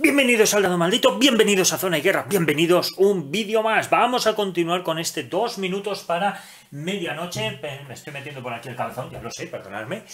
Bienvenidos al Dado Maldito, bienvenidos a Zona y Guerra, bienvenidos un vídeo más. Vamos a continuar con este 2 minutos para medianoche. Me estoy metiendo por aquí el calzón, ya lo sé, perdonadme.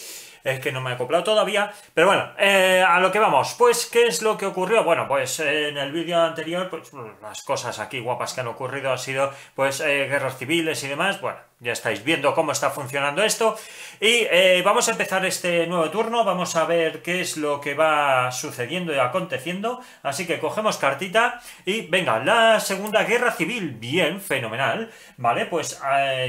Es que no me he acoplado todavía. Pero bueno, a lo que vamos. Pues, ¿qué es lo que ocurrió? Bueno, pues en el vídeo anterior, pues las cosas aquí guapas que han ocurrido ha sido, pues, guerras civiles y demás. Bueno, ya estáis viendo cómo está funcionando esto. Y vamos a empezar este nuevo turno. Vamos a ver qué es lo que va sucediendo y aconteciendo. Así que cogemos cartita y venga, la Segunda Guerra Civil. Bien, fenomenal. Vale, pues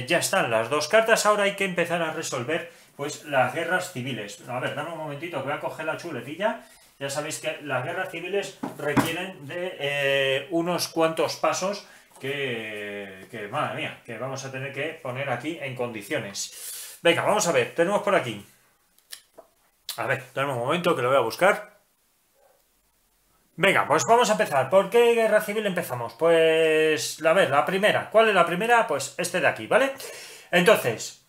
ya están las dos cartas. Ahora hay que empezar a resolver pues las guerras civiles. A ver, dame un momentito que voy a coger la chuletilla. Ya sabéis que las guerras civiles requieren de unos cuantos pasos que madre mía, que vamos a tener que poner aquí en condiciones. Venga, vamos a ver, tenemos por aquí. A ver, dame un momento que lo voy a buscar. Venga, pues vamos a empezar. ¿Por qué guerra civil empezamos? Pues, a ver, la primera. ¿Cuál es la primera? Pues este de aquí, ¿vale? Entonces,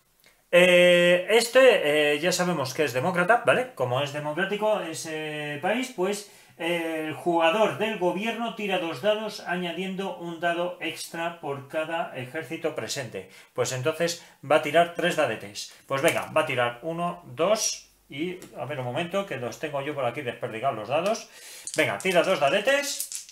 ya sabemos que es demócrata, ¿vale? Como es democrático ese país, pues el jugador del gobierno tira 2 dados añadiendo un dado extra por cada ejército presente. Pues entonces va a tirar 3 dadetes. Pues venga, va a tirar 1, 2 y... A ver un momento, que los tengo yo por aquí desperdigados los dados. Venga, tira 2 dadetes.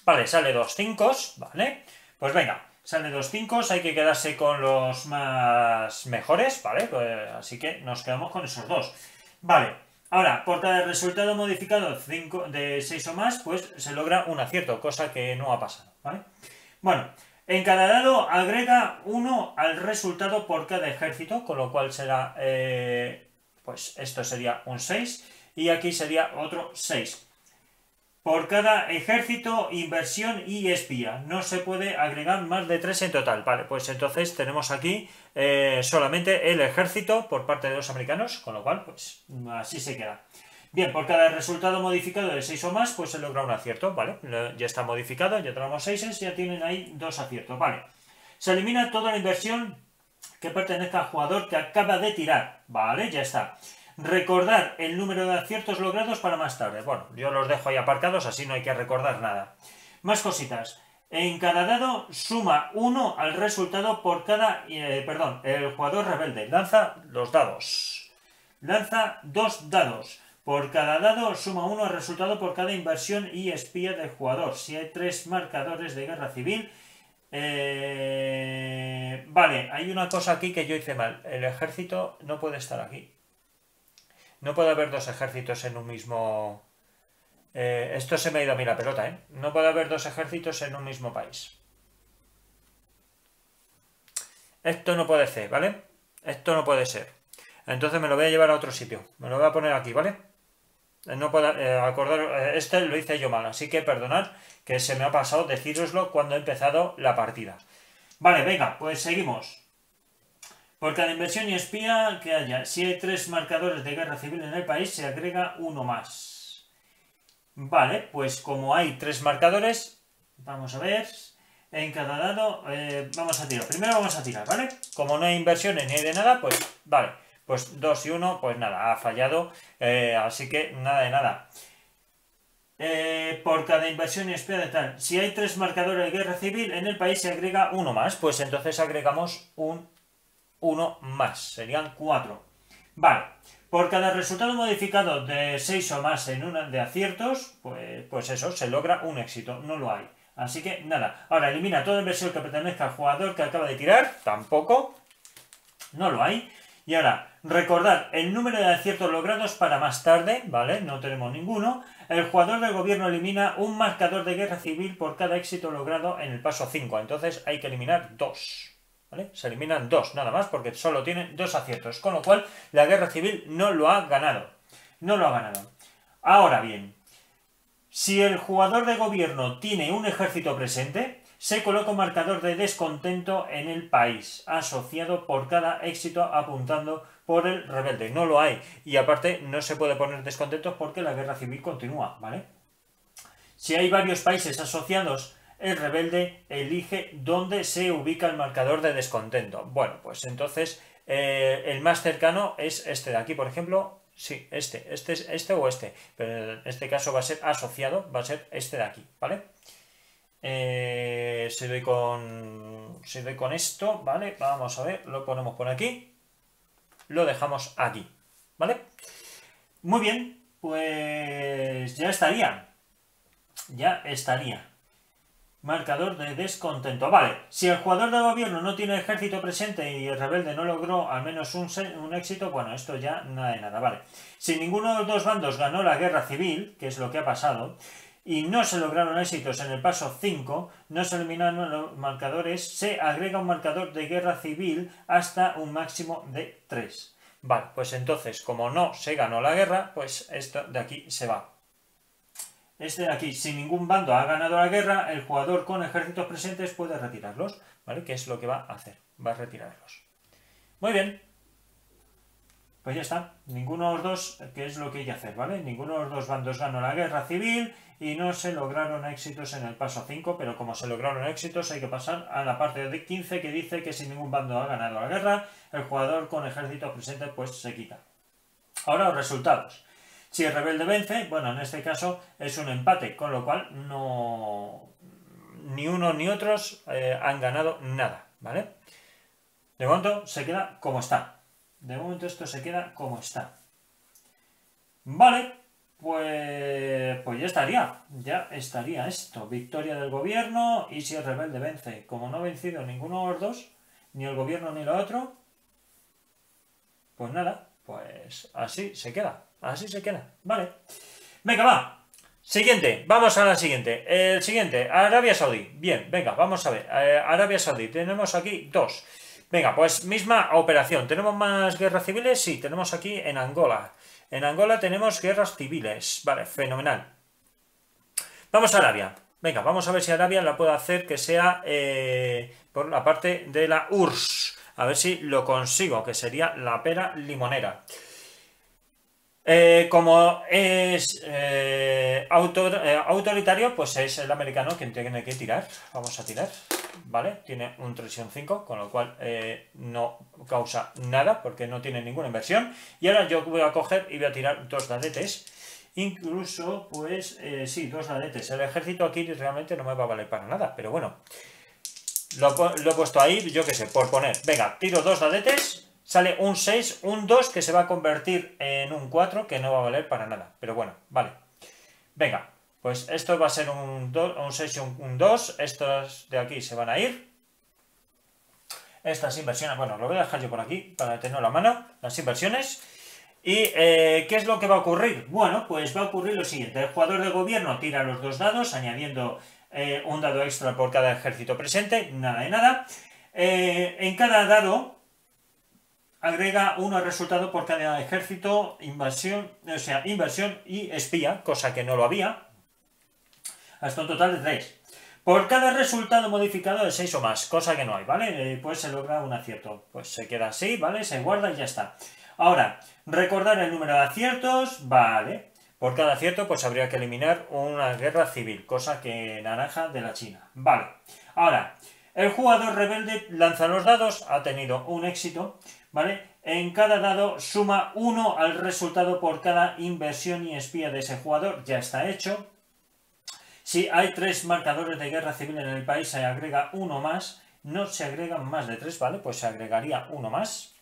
Vale, sale 2 5, ¿vale? Pues venga, sale 2 5, hay que quedarse con los más mejores, ¿vale? Pues, así que nos quedamos con esos 2. Vale, ahora, por cada resultado modificado de 6 o más, pues se logra un acierto, cosa que no ha pasado, ¿vale? Bueno, en cada dado agrega 1 al resultado por cada ejército, con lo cual será, pues esto sería un 6 y aquí sería otro 6. Por cada ejército, inversión y espía. No se puede agregar más de 3 en total. Vale, pues entonces tenemos aquí solamente el ejército por parte de los americanos, con lo cual, pues así se queda. Bien, por cada resultado modificado de 6 o más, pues se logra un acierto, ¿vale? Ya está modificado, ya tenemos 6, ya tienen ahí 2 aciertos, ¿vale? Se elimina toda la inversión que pertenezca al jugador que acaba de tirar, ¿vale? Ya está. Recordar el número de aciertos logrados para más tarde. Bueno, yo los dejo ahí aparcados, así no hay que recordar nada. Más cositas. En cada dado suma 1 al resultado por cada... el jugador rebelde lanza los dados. Lanza 2 dados. Por cada dado suma 1 al resultado por cada inversión y espía del jugador. Si hay 3 marcadores de guerra civil... Vale, hay una cosa aquí que yo hice mal. El ejército no puede estar aquí. No puede haber 2 ejércitos en un mismo... esto se me ha ido a mí la pelota, ¿eh? No puede haber 2 ejércitos en un mismo país. Esto no puede ser, ¿vale? Esto no puede ser. Entonces me lo voy a llevar a otro sitio. Me lo voy a poner aquí, ¿vale? No puedo acordar... este lo hice yo mal, así que perdonad que se me ha pasado decíroslo cuando he empezado la partida. Vale, venga, pues seguimos. Por cada inversión y espía que haya, si hay 3 marcadores de guerra civil en el país, se agrega 1 más. Vale, pues como hay 3 marcadores, vamos a ver, en cada dado, vamos a tirar. Primero vamos a tirar, ¿vale? Como no hay inversiones ni hay de nada, pues vale, pues 2 y 1, pues nada, ha fallado, así que nada de nada. Por cada inversión y espía de tal, si hay 3 marcadores de guerra civil en el país, se agrega 1 más, pues entonces agregamos un 1 más, serían 4. Vale, por cada resultado modificado de 6 o más en una de aciertos, pues eso, se logra un éxito, no lo hay. Así que nada, ahora elimina toda inversión que pertenezca al jugador que acaba de tirar, tampoco, no lo hay. Y ahora, recordar el número de aciertos logrados para más tarde, ¿vale? No tenemos ninguno. El jugador del gobierno elimina un marcador de guerra civil por cada éxito logrado en el paso 5, entonces hay que eliminar 2. ¿Vale? Se eliminan 2 nada más porque solo tienen 2 aciertos, con lo cual la guerra civil no lo ha ganado. No lo ha ganado. Ahora bien, si el jugador de gobierno tiene un ejército presente, se coloca un marcador de descontento en el país, asociado por cada éxito apuntando por el rebelde. No lo hay. Y aparte no se puede poner descontentos porque la guerra civil continúa, ¿vale? Si hay varios países asociados, el rebelde elige dónde se ubica el marcador de descontento. Bueno, pues entonces el más cercano es este de aquí, por ejemplo. Sí, este o este, pero en este caso va a ser asociado, va a ser este de aquí, ¿vale? Si doy con esto, ¿vale? Vamos a ver, lo ponemos por aquí, lo dejamos aquí, ¿vale? Muy bien, pues ya estaría. Ya estaría. Marcador de descontento. Vale, si el jugador de gobierno no tiene ejército presente y el rebelde no logró al menos un éxito, bueno, esto ya nada de nada, vale. Si ninguno de los dos bandos ganó la guerra civil, que es lo que ha pasado, y no se lograron éxitos en el paso 5, no se eliminaron los marcadores, se agrega un marcador de guerra civil hasta un máximo de 3. Vale, pues entonces, como no se ganó la guerra, pues esto de aquí se va. Este de aquí, si ningún bando ha ganado la guerra, el jugador con ejércitos presentes puede retirarlos, ¿vale? ¿Qué es lo que va a hacer? Va a retirarlos. Muy bien. Pues ya está. Ninguno de los dos, ¿qué es lo que hay que hacer, ¿vale? Ninguno de los dos bandos ganó la guerra civil y no se lograron éxitos en el paso 5, pero como se lograron éxitos hay que pasar a la parte de 15 que dice que si ningún bando ha ganado la guerra, el jugador con ejércitos presentes pues se quita. Ahora los resultados. Si el rebelde vence, bueno, en este caso es un empate, con lo cual no ni uno ni otros han ganado nada, ¿vale? De momento se queda como está. De momento esto se queda como está. Vale, pues ya estaría esto. Victoria del gobierno y si el rebelde vence. Como no ha vencido ninguno de los dos, ni el gobierno ni lo otro, pues nada, pues así se queda. Así se queda, vale. Venga, va. Siguiente, vamos a la siguiente. El siguiente, Arabia Saudí. Bien, venga, vamos a ver. Arabia Saudí, tenemos aquí dos. Venga, pues misma operación. ¿Tenemos más guerras civiles? Sí, tenemos aquí en Angola. En Angola tenemos guerras civiles. Vale, fenomenal. Vamos a Arabia. Venga, vamos a ver si Arabia la puede hacer que sea por la parte de la URSS. A ver si lo consigo, que sería la pera limonera. Como es autoritario, pues es el americano quien tiene que tirar. Vamos a tirar, ¿vale? Tiene un 3 y un 5, con lo cual no causa nada, porque no tiene ninguna inversión. Y ahora yo voy a coger y voy a tirar dos dadetes. Incluso, pues, sí, dos dadetes. El ejército aquí realmente no me va a valer para nada, pero bueno. Lo he puesto ahí, yo qué sé, por poner. Venga, tiro dos dadetes. Sale un 6, un 2 que se va a convertir en un 4 que no va a valer para nada. Pero bueno, vale. Venga, pues esto va a ser un 6 y un 2. Estos de aquí se van a ir. Estas inversiones, bueno, lo voy a dejar yo por aquí para tenerlo a la mano. Las inversiones. ¿Y qué es lo que va a ocurrir? Bueno, pues va a ocurrir lo siguiente. El jugador de gobierno tira los dos dados, añadiendo un dado extra por cada ejército presente. Nada de nada. En cada dado agrega uno resultado por cada ejército, inversión y espía, cosa que no lo había, hasta un total de 3. Por cada resultado modificado de 6 o más, cosa que no hay, ¿vale? Pues se logra un acierto, pues se queda así, ¿vale? Se guarda y ya está. Ahora, recordar el número de aciertos, vale. Por cada acierto, pues habría que eliminar una guerra civil, cosa que naranja de la China, vale. Ahora, el jugador rebelde lanza los dados, ha tenido un éxito, ¿vale? En cada dado suma 1 al resultado por cada inversión y espía de ese jugador, ya está hecho. Si hay 3 marcadores de guerra civil en el país, se agrega uno más. No se agregan más de 3, ¿vale? Pues se agregaría uno más.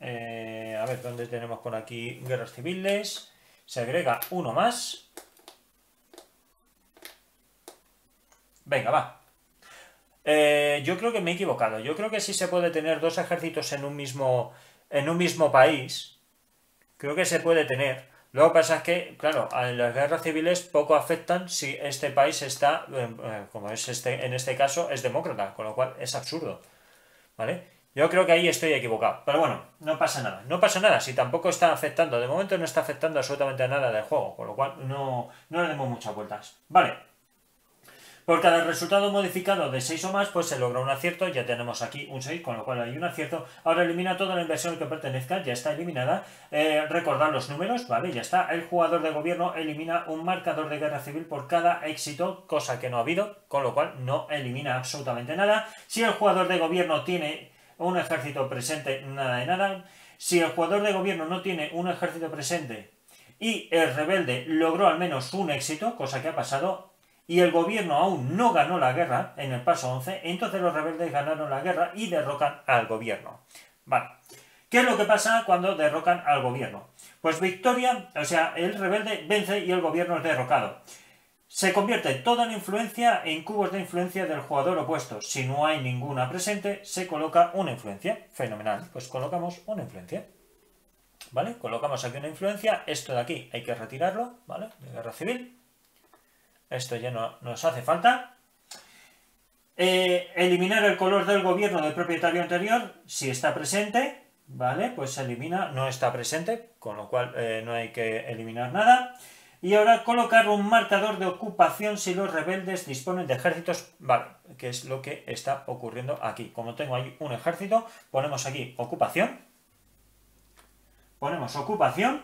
A ver, ¿dónde tenemos por aquí guerras civiles? Se agrega uno más. Venga, va. Yo creo que me he equivocado. Yo creo que sí se puede tener dos ejércitos en un mismo país. Creo que se puede tener. Lo que pasa es que, claro, a las guerras civiles poco afectan si este país está, como es en este caso, es demócrata, con lo cual es absurdo, ¿vale? Yo creo que ahí estoy equivocado, pero bueno, no pasa nada. No pasa nada, si tampoco está afectando, de momento no está afectando absolutamente nada del juego, con lo cual no le demos muchas vueltas. Vale. Por cada resultado modificado de 6 o más, pues se logra un acierto, ya tenemos aquí un 6, con lo cual hay un acierto. Ahora elimina toda la inversión que pertenezca, ya está eliminada. Recordar los números, ¿vale? Ya está. El jugador de gobierno elimina un marcador de guerra civil por cada éxito, cosa que no ha habido, con lo cual no elimina absolutamente nada. Si el jugador de gobierno tiene un ejército presente, nada de nada. Si el jugador de gobierno no tiene un ejército presente y el rebelde logró al menos un éxito, cosa que ha pasado, y el gobierno aún no ganó la guerra en el paso 11, entonces los rebeldes ganaron la guerra y derrocan al gobierno. Vale. ¿Qué es lo que pasa cuando derrocan al gobierno? Pues victoria, o sea, el rebelde vence y el gobierno es derrocado. Se convierte toda la influencia en cubos de influencia del jugador opuesto. Si no hay ninguna presente, se coloca una influencia. Fenomenal. Pues colocamos una influencia. ¿Vale? Colocamos aquí una influencia. Esto de aquí hay que retirarlo, ¿vale? De guerra civil. Esto ya no nos hace falta. Eliminar el color del gobierno del propietario anterior, si está presente, ¿vale? Pues se elimina, no está presente, con lo cual no hay que eliminar nada. Y ahora colocar un marcador de ocupación si los rebeldes disponen de ejércitos, vale, que es lo que está ocurriendo aquí. Como tengo ahí un ejército, ponemos aquí ocupación. Ponemos ocupación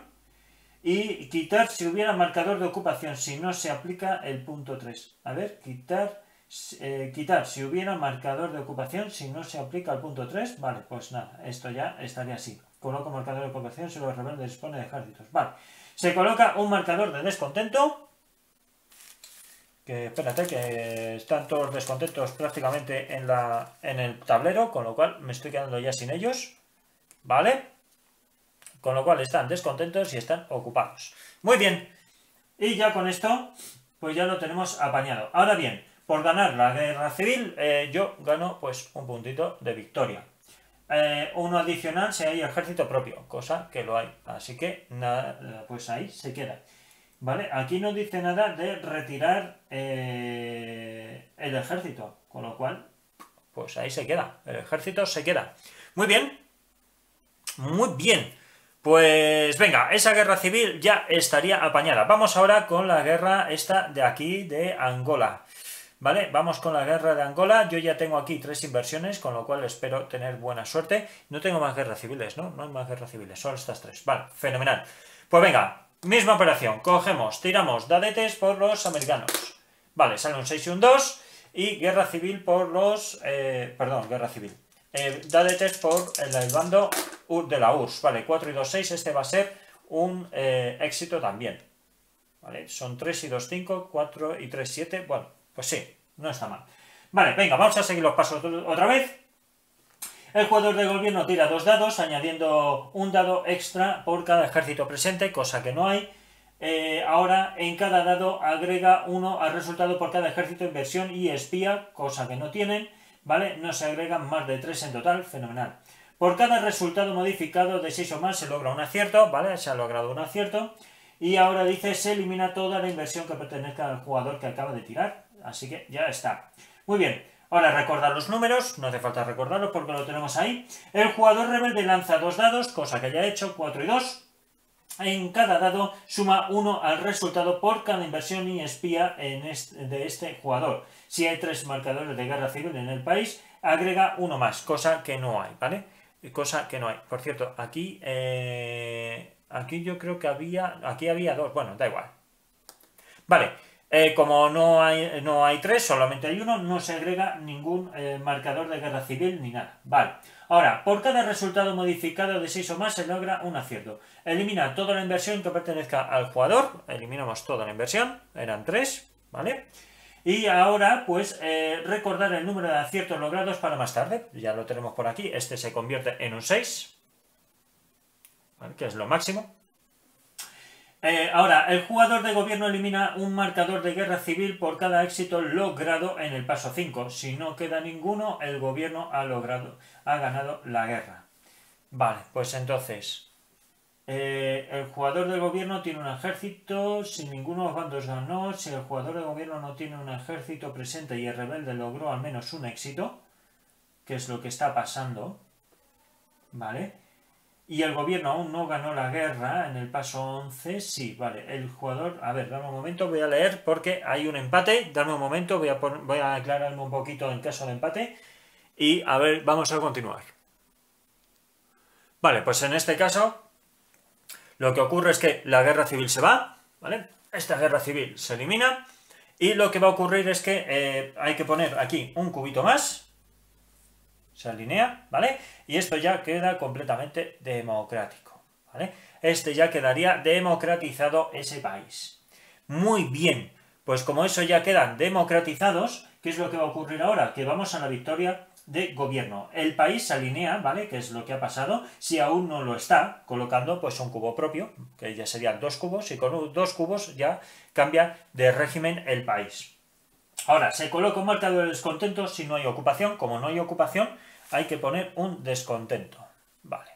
y quitar si hubiera marcador de ocupación, si no se aplica el punto 3. A ver, quitar si hubiera marcador de ocupación, si no se aplica el punto 3. Vale, pues nada, esto ya estaría así. Coloco marcador de ocupación si los rebeldes disponen de ejércitos. Vale. Se coloca un marcador de descontento. Que espérate, que están todos descontentos prácticamente en el tablero, con lo cual me estoy quedando ya sin ellos. ¿Vale? Con lo cual están descontentos y están ocupados. Muy bien. Y ya con esto, pues ya lo tenemos apañado. Ahora bien, por ganar la guerra civil, yo gano pues un puntito de victoria. Uno adicional si hay ejército propio, cosa que lo hay. Así que nada, pues ahí se queda. ¿Vale? Aquí no dice nada de retirar el ejército, con lo cual, pues ahí se queda. El ejército se queda. Muy bien. Muy bien. Pues venga, esa guerra civil ya estaría apañada. Vamos ahora con la guerra esta de aquí, de Angola. ¿Vale? Vamos con la guerra de Angola. Yo ya tengo aquí 3 inversiones, con lo cual espero tener buena suerte. No tengo más guerras civiles, ¿no? No hay más guerras civiles, solo estas 3. Vale, fenomenal. Pues venga, misma operación. Cogemos, tiramos dadetes por los americanos. Vale, sale un 6 y un 2. Y guerra civil por los... guerra civil. Dadetes por el bando de la URSS. Vale, 4 y 2, 6. Este va a ser un éxito también. Vale, son 3 y 2, 5. 4 y 3, 7. Bueno, pues sí, no está mal. Vale, venga, vamos a seguir los pasos otra vez. El jugador de gobierno tira 2 dados, añadiendo un dado extra por cada ejército presente, cosa que no hay. Ahora, en cada dado agrega 1 al resultado por cada ejército, inversión y espía, cosa que no tienen. ¿Vale? No se agregan más de 3 en total, fenomenal. Por cada resultado modificado de 6 o más se logra un acierto, ¿vale? Se ha logrado un acierto. Y ahora dice, se elimina toda la inversión que pertenezca al jugador que acaba de tirar. Así que ya está. Muy bien. Ahora recordar los números, no hace falta recordarlos porque lo tenemos ahí. El jugador rebelde lanza 2 dados, cosa que ya he hecho, 4 y 2. En cada dado suma 1 al resultado por cada inversión y espía de este jugador. Si hay 3 marcadores de guerra civil en el país, agrega 1 más, cosa que no hay, ¿vale? Cosa que no hay. Por cierto, aquí yo creo que aquí había 2, bueno, da igual. Vale, como no hay 3, solamente hay 1, no se agrega ningún marcador de guerra civil ni nada. Vale. Ahora, por cada resultado modificado de 6 o más se logra un acierto. Elimina toda la inversión que pertenezca al jugador. Eliminamos toda la inversión. Eran 3, ¿vale? Y ahora, pues, recordar el número de aciertos logrados para más tarde. Ya lo tenemos por aquí. Este se convierte en un 6, ¿vale? Que es lo máximo. Ahora, el jugador de gobierno elimina un marcador de guerra civil por cada éxito logrado en el paso 5. Si no queda ninguno, el gobierno ha ganado la guerra. Vale, pues entonces, el jugador de gobierno tiene un ejército, si ninguno de los bandos ganó, si el jugador de gobierno no tiene un ejército presente y el rebelde logró al menos un éxito, que es lo que está pasando, ¿vale? Y el gobierno aún no ganó la guerra en el paso 11, sí, vale, el jugador... A ver, dame un momento, voy a leer porque hay un empate, dame un momento, voy a aclararme un poquito en caso de empate y a ver, vamos a continuar. Vale, pues en este caso lo que ocurre es que la guerra civil se va, ¿vale? Esta guerra civil se elimina y lo que va a ocurrir es que hay que poner aquí un cubito más, Se alinea, ¿vale? Y esto ya queda completamente democrático, ¿vale? Este ya quedaría democratizado ese país. Muy bien, pues como eso ya quedan democratizados, ¿qué es lo que va a ocurrir ahora? Que vamos a la victoria de gobierno. El país se alinea, ¿vale? Que es lo que ha pasado. Si aún no lo está, colocando pues un cubo propio, que ya serían 2 cubos, y con 2 cubos ya cambia de régimen el país. Ahora, se coloca un marcador de descontento si no hay ocupación. Como no hay ocupación, hay que poner un descontento. Vale.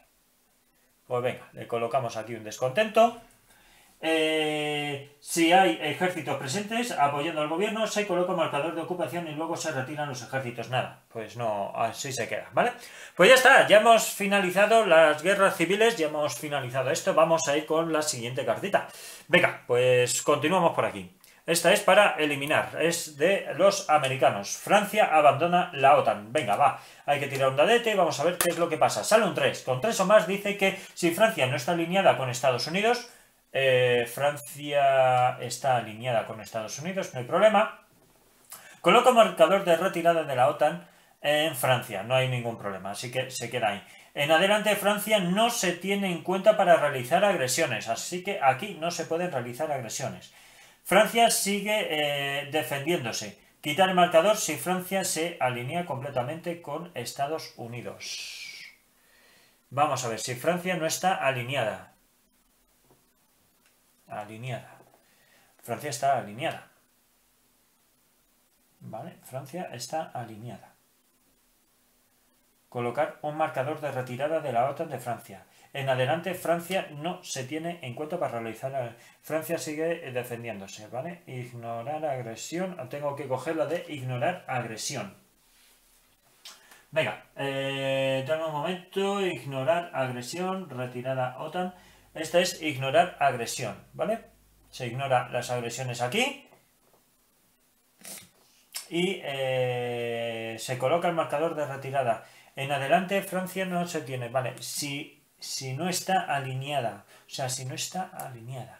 Pues venga, le colocamos aquí un descontento. Si hay ejércitos presentes apoyando al gobierno, se coloca un marcador de ocupación y luego se retiran los ejércitos. Nada, pues no, así se queda, ¿vale? Pues ya está, ya hemos finalizado las guerras civiles, ya hemos finalizado esto. Vamos a ir con la siguiente cartita. Venga, pues continuamos por aquí. Esta es para eliminar, es de los americanos. Francia abandona la OTAN. Venga, va, hay que tirar un dadete, vamos a ver qué es lo que pasa. Sale un 3, con 3 o más dice que si Francia no está alineada con Estados Unidos, Francia está alineada con Estados Unidos, no hay problema. Coloca un marcador de retirada de la OTAN en Francia, no hay ningún problema, así que se queda ahí. En adelante Francia no se tiene en cuenta para realizar agresiones, así que aquí no se pueden realizar agresiones. Francia sigue defendiéndose. Quitar el marcador si Francia se alinea completamente con Estados Unidos. Vamos a ver, si Francia no está alineada. Francia está alineada. ¿Vale? Francia está alineada. Colocar un marcador de retirada de la OTAN de Francia. En adelante Francia no se tiene en cuenta para realizar... Francia sigue defendiéndose, ¿vale? Ignorar agresión. Tengo que coger la de ignorar agresión. Venga, dame un momento. Ignorar agresión, retirada OTAN. Esta es ignorar agresión, ¿vale? Se ignora las agresiones aquí. Y se coloca el marcador de retirada. En adelante Francia no se tiene, ¿vale? Si no está alineada, o sea, si no está alineada.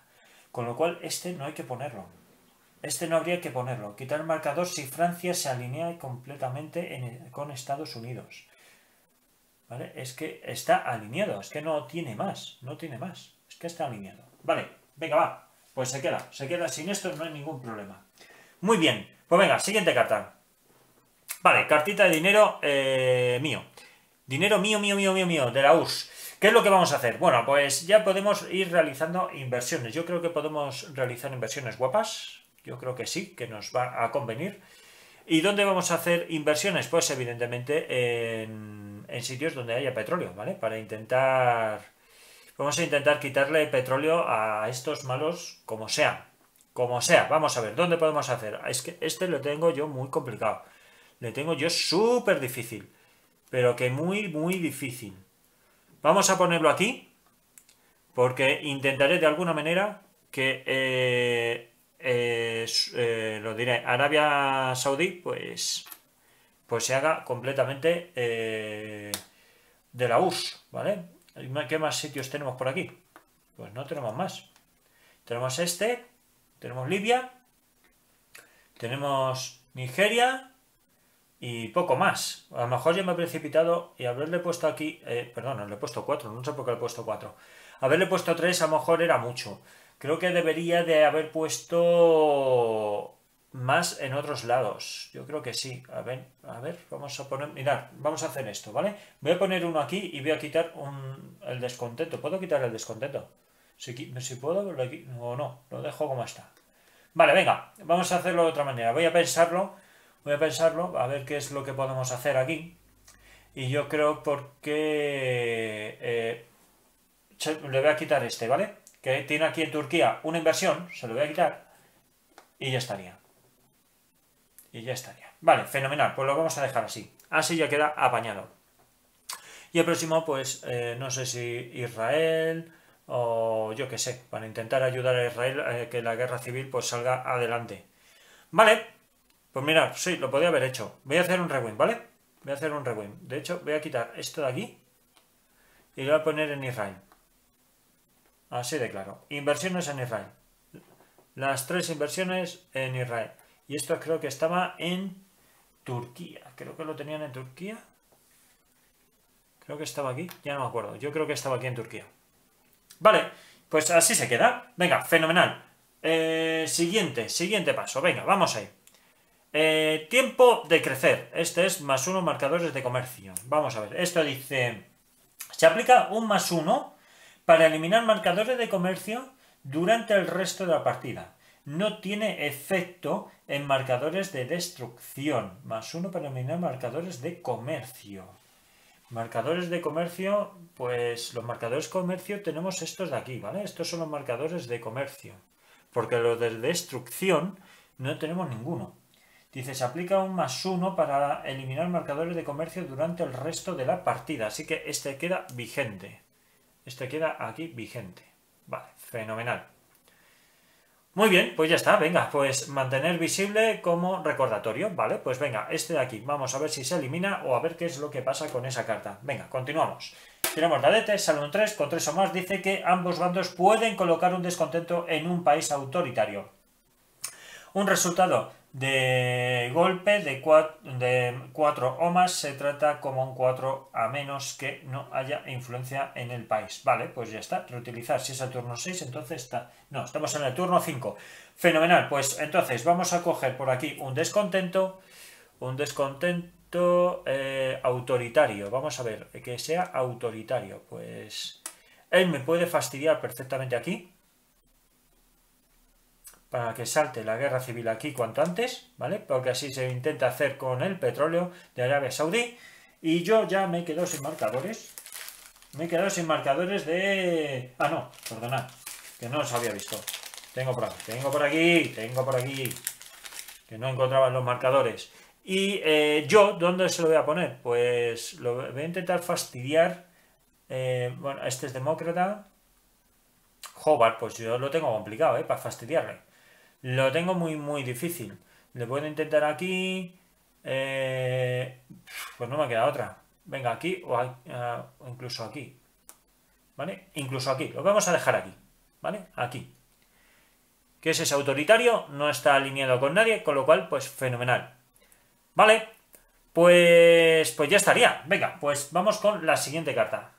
Con lo cual este no hay que ponerlo. Este no habría que ponerlo. Quitar el marcador si Francia se alinea completamente con Estados Unidos. ¿Vale? Es que está alineado, es que no tiene más, no tiene más. Es que está alineado. Vale, venga, va. Pues se queda sin esto, no hay ningún problema. Muy bien, pues venga, siguiente carta. Vale, cartita de dinero mío. Dinero mío, de la URSS. ¿Qué es lo que vamos a hacer? Bueno, pues ya podemos ir realizando inversiones. Yo creo que podemos realizar inversiones guapas. Yo creo que sí, que nos va a convenir. ¿Y dónde vamos a hacer inversiones? Pues evidentemente en sitios donde haya petróleo, ¿vale? Para intentar... Vamos a intentar quitarle petróleo a estos malos como sea. Como sea, vamos a ver, ¿dónde podemos hacer? Es que este lo tengo yo muy complicado. Le tengo yo súper difícil. Pero que muy difícil. Vamos a ponerlo aquí. Porque intentaré de alguna manera que... lo diré, Arabia Saudí, pues se haga completamente de la URSS, ¿vale? ¿Qué más sitios tenemos por aquí? Pues no tenemos más. Tenemos tenemos Libia, tenemos Nigeria y poco más. A lo mejor ya me he precipitado y haberle puesto aquí, perdón, le he puesto 4, no sé por qué le he puesto 4. Haberle puesto 3 a lo mejor era mucho. Creo que debería de haber puesto más en otros lados. Yo creo que sí. A ver, vamos a poner... Mirad, vamos a hacer esto, ¿vale? Voy a poner uno aquí y voy a quitar el descontento. ¿Puedo quitar el descontento? Si puedo, o no, lo dejo como está. Vale, venga, vamos a hacerlo de otra manera. Voy a pensarlo, a ver qué es lo que podemos hacer aquí. Y yo creo porque... le voy a quitar este, ¿vale? Que tiene aquí en Turquía una inversión, se lo voy a quitar y ya estaría. Vale, fenomenal, pues lo vamos a dejar así. Así ya queda apañado. Y el próximo, pues, no sé si Israel o yo qué sé, para intentar ayudar a Israel a que la guerra civil pues salga adelante. Vale, pues mirad, sí, lo podía haber hecho. Voy a hacer un rewind, ¿vale? Voy a hacer un rewind. De hecho, voy a quitar esto de aquí y lo voy a poner en Israel. Así de claro. Inversiones en Israel. Las 3 inversiones en Israel. Y esto creo que estaba en Turquía. Creo que lo tenían en Turquía. Creo que estaba aquí, ya no me acuerdo. Yo creo que estaba aquí en Turquía. Vale, pues así se queda. Venga, fenomenal. Siguiente paso. Venga, vamos ahí. Tiempo de crecer. Este es +1 marcadores de comercio. Vamos a ver. Esto dice... Se aplica un +1 para eliminar marcadores de comercio durante el resto de la partida. No tiene efecto en marcadores de destrucción. +1 para eliminar marcadores de comercio. Marcadores de comercio, pues los marcadores de comercio tenemos estos de aquí, ¿vale? Estos son los marcadores de comercio. Porque los de destrucción no tenemos ninguno. Dice, se aplica un +1 para eliminar marcadores de comercio durante el resto de la partida. Así que este queda vigente. Este queda aquí vigente. Vale, fenomenal. Muy bien, pues ya está, venga, pues mantener visible como recordatorio, ¿vale? Pues venga, este de aquí, vamos a ver si se elimina o a ver qué es lo que pasa con esa carta. Venga, continuamos. Tenemos dadete, sale un 3, con 3 o más dice que ambos bandos pueden colocar un descontento en un país autoritario. Un resultado de golpe de 4 o más se trata como un 4 a menos que no haya influencia en el país. Vale, pues ya está. Reutilizar. Si es el turno 6, entonces está... No, estamos en el turno 5. Fenomenal. Pues entonces vamos a coger por aquí un descontento. Un descontento autoritario. Vamos a ver, que sea autoritario. Pues él me puede fastidiar perfectamente aquí. Para que salte la guerra civil aquí cuanto antes, ¿vale? Porque así se intenta hacer con el petróleo de Arabia Saudí. Y yo ya me he quedado sin marcadores. Me he quedado sin marcadores de... Ah, no, perdonad, que no os había visto. Tengo por aquí. Que no encontraba los marcadores. Y yo, ¿dónde se lo voy a poner? Pues lo voy a intentar fastidiar. Bueno, este es demócrata. Hobart, pues yo lo tengo complicado, para fastidiarle. Lo tengo muy difícil. Le puedo intentar aquí. Pues no me queda otra. Venga, aquí o incluso aquí. ¿Vale? Incluso aquí. Lo vamos a dejar aquí. ¿Vale? Aquí. ¿Qué es ese autoritario? No está alineado con nadie, con lo cual, pues fenomenal. ¿Vale? Pues ya estaría. Venga, pues vamos con la siguiente carta.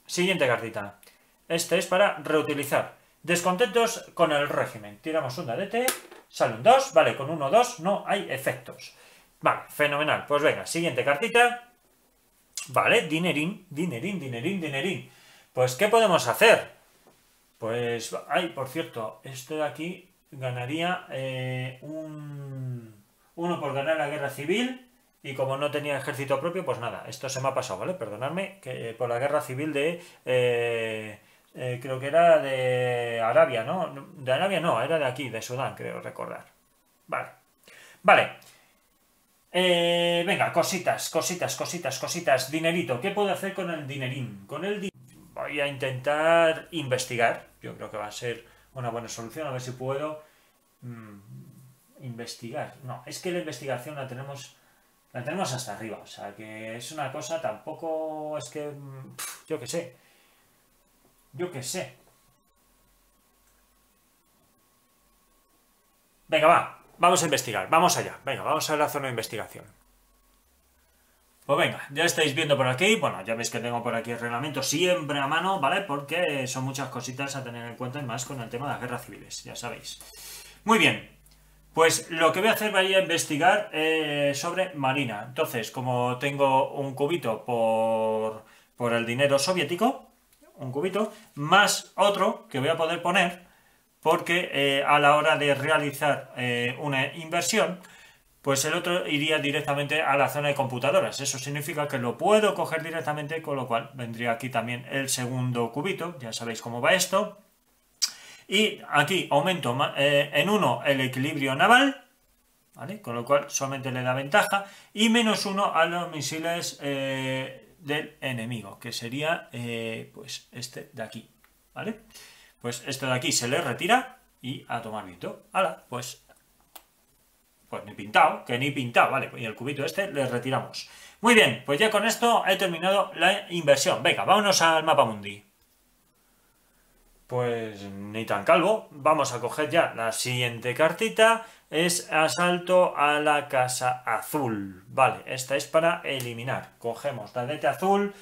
Siguiente cartita. Este es para reutilizar. Descontentos con el régimen. Tiramos un dadete. Sale un 2. Vale, con 1 o 2 no hay efectos. Vale, fenomenal. Pues venga, siguiente cartita. Vale, dinerín. Pues, ¿qué podemos hacer? Pues, ay, por cierto, este de aquí ganaría uno por ganar la guerra civil. Y como no tenía ejército propio, pues nada, esto se me ha pasado, ¿vale? Perdonadme, que por la guerra civil de... creo que era de Arabia, ¿no? De Arabia no, era de aquí, de Sudán, creo recordar. Vale. Venga, cositas. Dinerito. ¿Qué puedo hacer con el dinerín? Voy a intentar investigar. Yo creo que va a ser una buena solución. A ver si puedo investigar. No, es que la investigación la tenemos hasta arriba. O sea, que es una cosa tampoco... Es que... yo qué sé. Venga, va. Vamos a investigar. Vamos allá. Venga, vamos a la zona de investigación. Pues venga, ya estáis viendo por aquí. Bueno, ya veis que tengo por aquí el reglamento siempre a mano, ¿vale? Porque son muchas cositas a tener en cuenta y más con el tema de las guerras civiles, ya sabéis. Muy bien. Pues lo que voy a hacer, voy a investigar sobre Marina. Entonces, como tengo un cubito por el dinero soviético, un cubito, más otro que voy a poder poner, porque a la hora de realizar una inversión, pues el otro iría directamente a la zona de computadoras. Eso significa que lo puedo coger directamente, con lo cual vendría aquí también el segundo cubito. Ya sabéis cómo va esto. Y aquí aumento en 1 el equilibrio naval, ¿vale? Con lo cual solamente le da ventaja. Y -1 a los misiles del enemigo, que sería pues este de aquí, ¿vale? Pues esto de aquí se le retira y a tomar viento. ¡Hala! Pues ni pintado, ¿vale? Y el cubito este le retiramos. Muy bien, pues ya con esto he terminado la inversión. Venga, vámonos al mapa mundi. Pues ni tan calvo. Vamos a coger ya la siguiente cartita. Es asalto a la casa azul. Vale, esta es para eliminar. Cogemos dadete azul.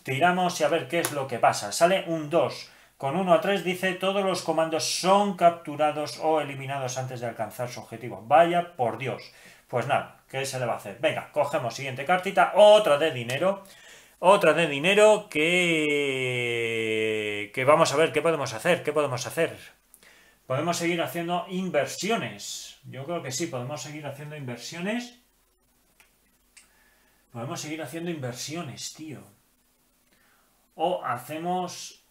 tiramos y a ver qué es lo que pasa. Sale un 2. Con 1 a 3 dice todos los comandos son capturados o eliminados antes de alcanzar su objetivo. Vaya por Dios. Pues nada, ¿qué se le va a hacer? Venga, cogemos siguiente cartita, otra de dinero. Otra de dinero que vamos a ver qué podemos hacer. ¿Qué podemos hacer? Podemos seguir haciendo inversiones. Yo creo que sí, podemos seguir haciendo inversiones. Podemos seguir haciendo inversiones, tío. O hacemos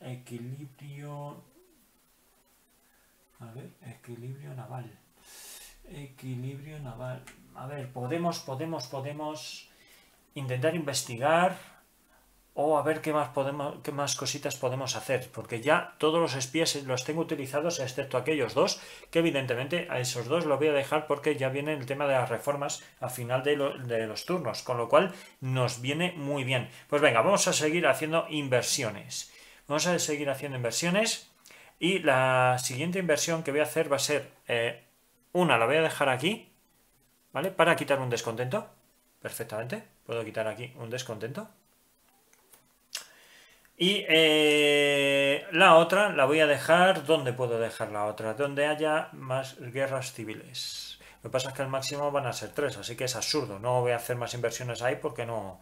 equilibrio... A ver, equilibrio naval. Equilibrio naval. A ver, podemos intentar investigar o a ver qué más cositas podemos hacer, porque ya todos los espías los tengo utilizados excepto aquellos dos, que evidentemente a esos dos los voy a dejar porque ya viene el tema de las reformas a final de los turnos, con lo cual nos viene muy bien. Pues venga, vamos a seguir haciendo inversiones. Vamos a seguir haciendo inversiones y la siguiente inversión que voy a hacer va a ser una, la voy a dejar aquí, ¿vale? Para quitar un descontento, perfectamente, puedo quitar aquí un descontento. Y la otra la voy a dejar... ¿Dónde puedo dejar la otra? Donde haya más guerras civiles. Lo que pasa es que el máximo van a ser 3, así que es absurdo. No voy a hacer más inversiones ahí porque no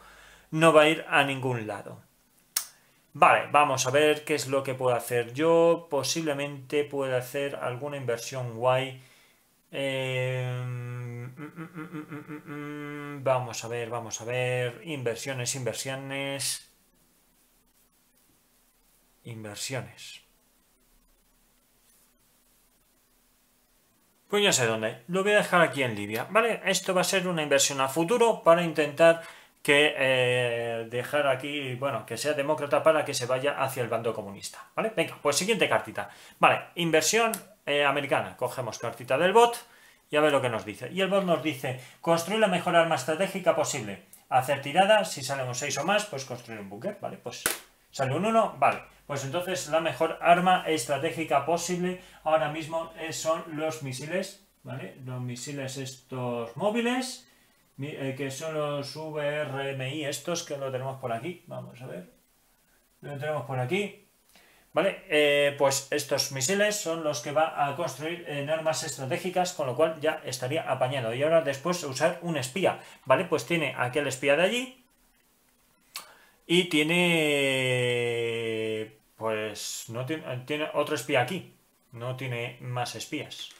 va a ir a ningún lado. Vale, vamos a ver qué es lo que puedo hacer. Yo posiblemente pueda hacer alguna inversión guay. Vamos a ver. Inversiones. Pues ya sé dónde. Lo voy a dejar aquí en Libia, ¿vale? Esto va a ser una inversión a futuro para intentar que dejar aquí, bueno, que sea demócrata para que se vaya hacia el bando comunista, ¿vale? Venga, pues siguiente cartita. Vale, inversión americana. Cogemos cartita del bot y a ver lo que nos dice. Y el bot nos dice, construir la mejor arma estratégica posible. Hacer tiradas, si salen un 6 o más, pues construir un búnker, ¿vale? Pues sale un 1, vale. Pues entonces la mejor arma estratégica posible ahora mismo son los misiles, ¿vale? Los misiles estos móviles, que son los VRMI estos, que lo tenemos por aquí. Vamos a ver. Lo tenemos por aquí. ¿Vale? Pues estos misiles son los que va a construir en armas estratégicas, con lo cual ya estaría apañado. Y ahora después usar un espía, ¿vale? Pues tiene aquel espía de allí. Y tiene... pues no tiene otro espía aquí. No tiene más espías.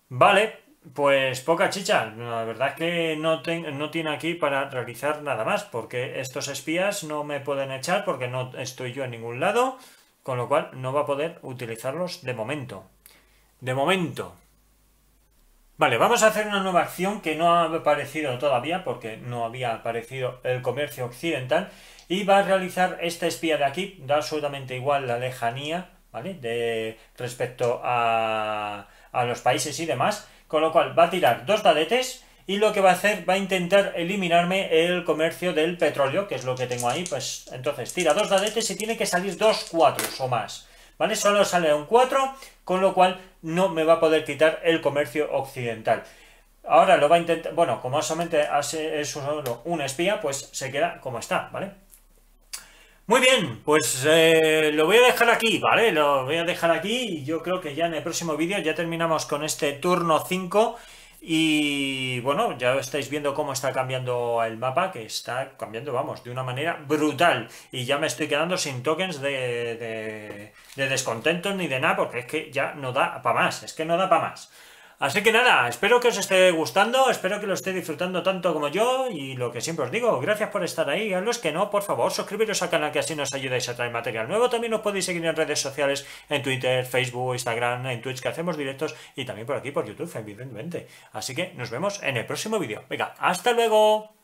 Vale, pues poca chicha. La verdad es que no tiene aquí para realizar nada más. Porque estos espías no me pueden echar porque no estoy yo en ningún lado. Con lo cual no va a poder utilizarlos de momento. Vale, vamos a hacer una nueva acción que no ha aparecido todavía porque no había aparecido el comercio occidental y va a realizar este espía de aquí, da absolutamente igual la lejanía, ¿vale? Respecto a los países y demás, con lo cual va a tirar 2 dadetes y lo que va a hacer, va a intentar eliminarme el comercio del petróleo, que es lo que tengo ahí, pues entonces tira 2 dadetes y tiene que salir 2 4 o más. ¿Vale? Solo sale un 4, con lo cual no me va a poder quitar el comercio occidental. Ahora lo va a intentar... Bueno, como solamente es solo un espía, pues se queda como está, ¿vale? Muy bien, pues lo voy a dejar aquí, ¿vale? Lo voy a dejar aquí y yo creo que ya en el próximo vídeo ya terminamos con este turno 5. Y bueno, ya estáis viendo cómo está cambiando el mapa, que está cambiando, vamos, de una manera brutal. Y ya me estoy quedando sin tokens de descontentos ni de nada, porque es que ya no da para más, Así que nada, espero que os esté gustando, espero que lo esté disfrutando tanto como yo y lo que siempre os digo, gracias por estar ahí. A los que no, por favor, suscribiros al canal que así nos ayudáis a traer material nuevo. También os podéis seguir en redes sociales, en Twitter, Facebook, Instagram, en Twitch, que hacemos directos y también por aquí por YouTube, evidentemente. Así que nos vemos en el próximo vídeo. Venga, ¡hasta luego!